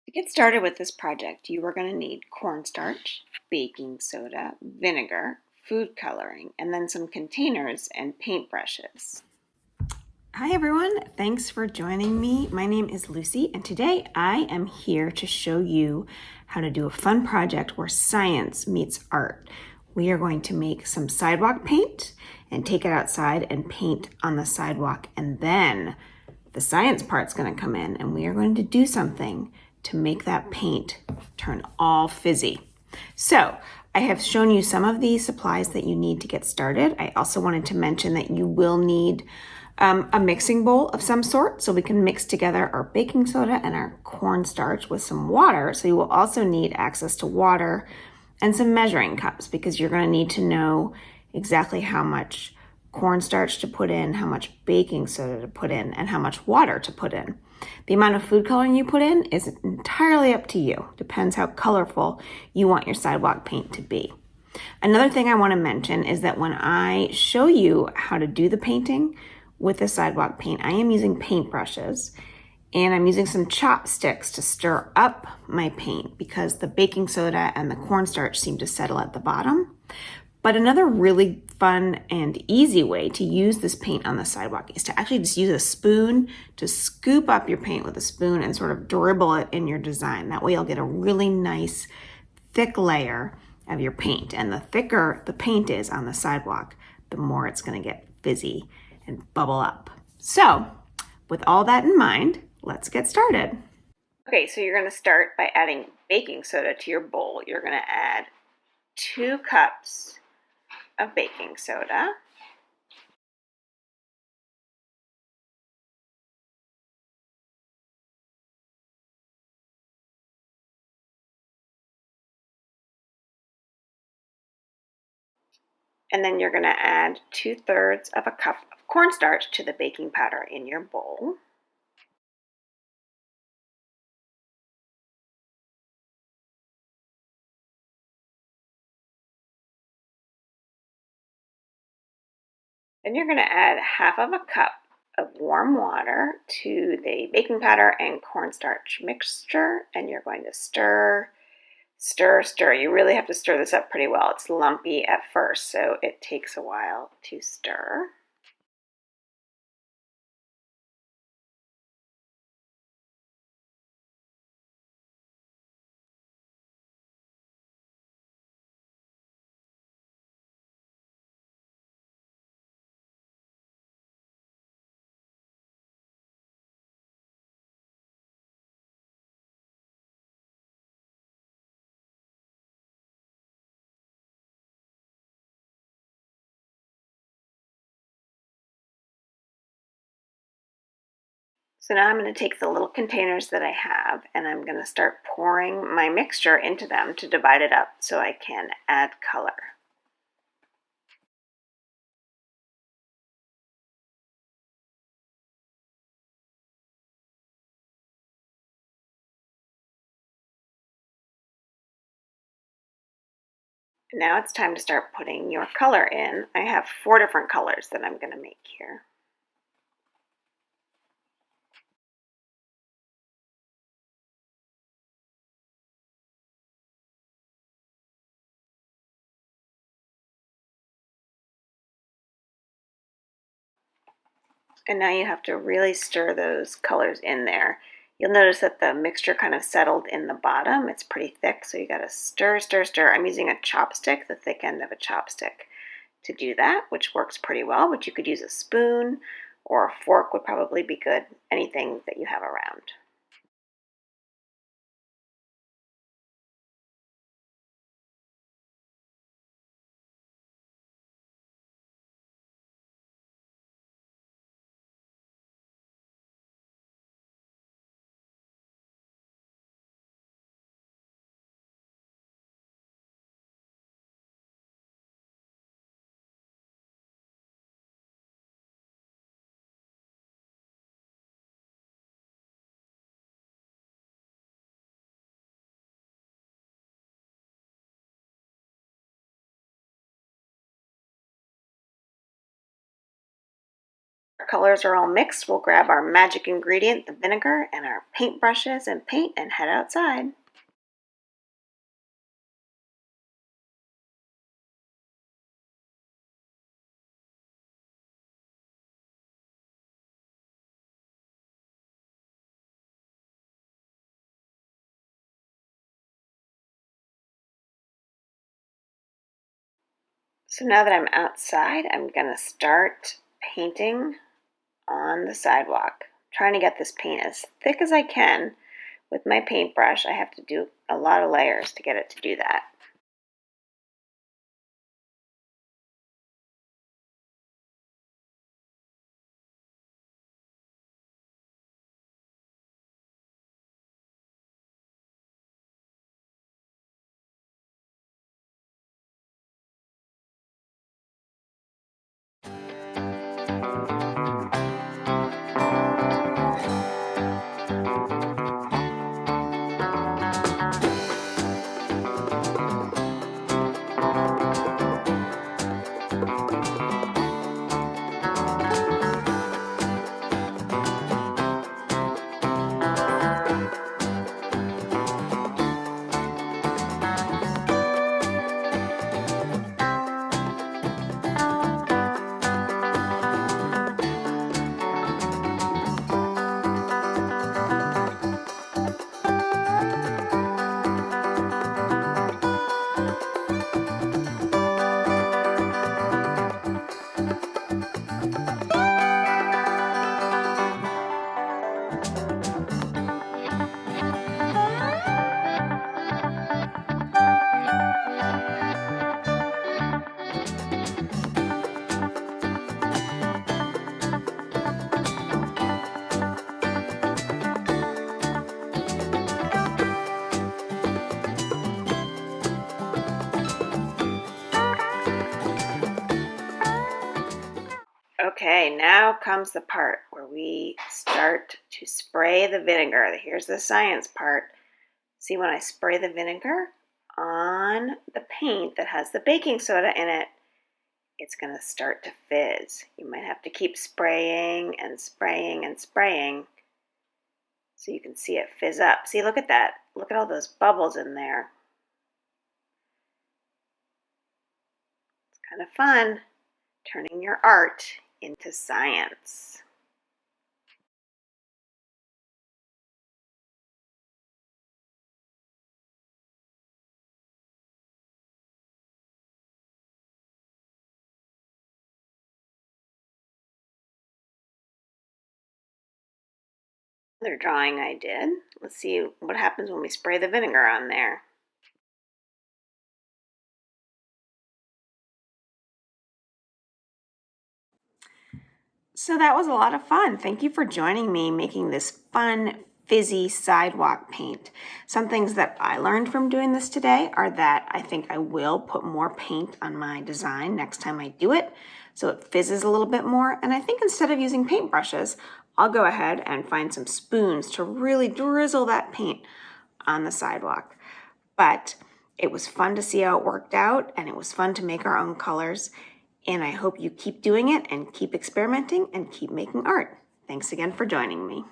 To get started with this project, you are going to need cornstarch, baking soda, vinegar, food coloring, and then some containers and paintbrushes. Hi everyone, thanks for joining me. My name is Lucy, and today I am here to show you how to do a fun project where science meets art. We are going to make some sidewalk paint and take it outside and paint on the sidewalk, and then the science part's going to come in and we are going to do something to make that paint turn all fizzy. So I have shown you some of the supplies that you need to get started. I also wanted to mention that you will need a mixing bowl of some sort so we can mix together our baking soda and our cornstarch with some water. So you will also need access to water and some measuring cups because you're going to need to know exactly how much cornstarch to put in, how much baking soda to put in, and how much water to put in. The amount of food coloring you put in is entirely up to you. Depends how colorful you want your sidewalk paint to be. Another thing I want to mention is that when I show you how to do the painting with the sidewalk paint, I am using paintbrushes and I'm using some chopsticks to stir up my paint because the baking soda and the cornstarch seem to settle at the bottom. But another really fun and easy way to use this paint on the sidewalk is to actually just use a spoon to scoop up your paint with a spoon and sort of dribble it in your design. That way you'll get a really nice thick layer of your paint. And the thicker the paint is on the sidewalk, the more it's going to get fizzy and bubble up. So with all that in mind, let's get started. Okay, so you're going to start by adding baking soda to your bowl. You're going to add 2 cups of baking soda. And then you're going to add 2/3 of a cup of cornstarch to the baking powder in your bowl. Then you're going to add 1/2 of a cup of warm water to the baking powder and cornstarch mixture, and you're going to stir, stir, stir. You really have to stir this up pretty well. It's lumpy at first, so it takes a while to stir. So now I'm going to take the little containers that I have and I'm going to start pouring my mixture into them to divide it up so I can add color. Now it's time to start putting your color in. I have 4 different colors that I'm going to make here. And now you have to really stir those colors in there. You'll notice that the mixture kind of settled in the bottom. It's pretty thick, so you got to stir, stir, stir. I'm using a chopstick, the thick end of a chopstick, to do that, which works pretty well, but you could use a spoon or a fork would probably be good, anything that you have around. colors are all mixed, we'll grab our magic ingredient, the vinegar, and our paint brushes and paint and head outside. So now that I'm outside, I'm going to start painting on the sidewalk. Trying to get this paint as thick as I can with my paintbrush. I have to do a lot of layers to get it to do that. Okay, now comes the part where we start to spray the vinegar. Here's the science part. See, when I spray the vinegar on the paint that has the baking soda in it, it's going to start to fizz. You might have to keep spraying and spraying and spraying so you can see it fizz up. See, look at that. Look at all those bubbles in there. It's kind of fun turning your art into science. Another drawing I did. Let's see what happens when we spray the vinegar on there. So that was a lot of fun. Thank you for joining me making this fun, fizzy sidewalk paint. Some things that I learned from doing this today are that I think I will put more paint on my design next time I do it, so it fizzes a little bit more. And I think instead of using paintbrushes, I'll go ahead and find some spoons to really drizzle that paint on the sidewalk. But it was fun to see how it worked out, and it was fun to make our own colors. And I hope you keep doing it and keep experimenting and keep making art. Thanks again for joining me.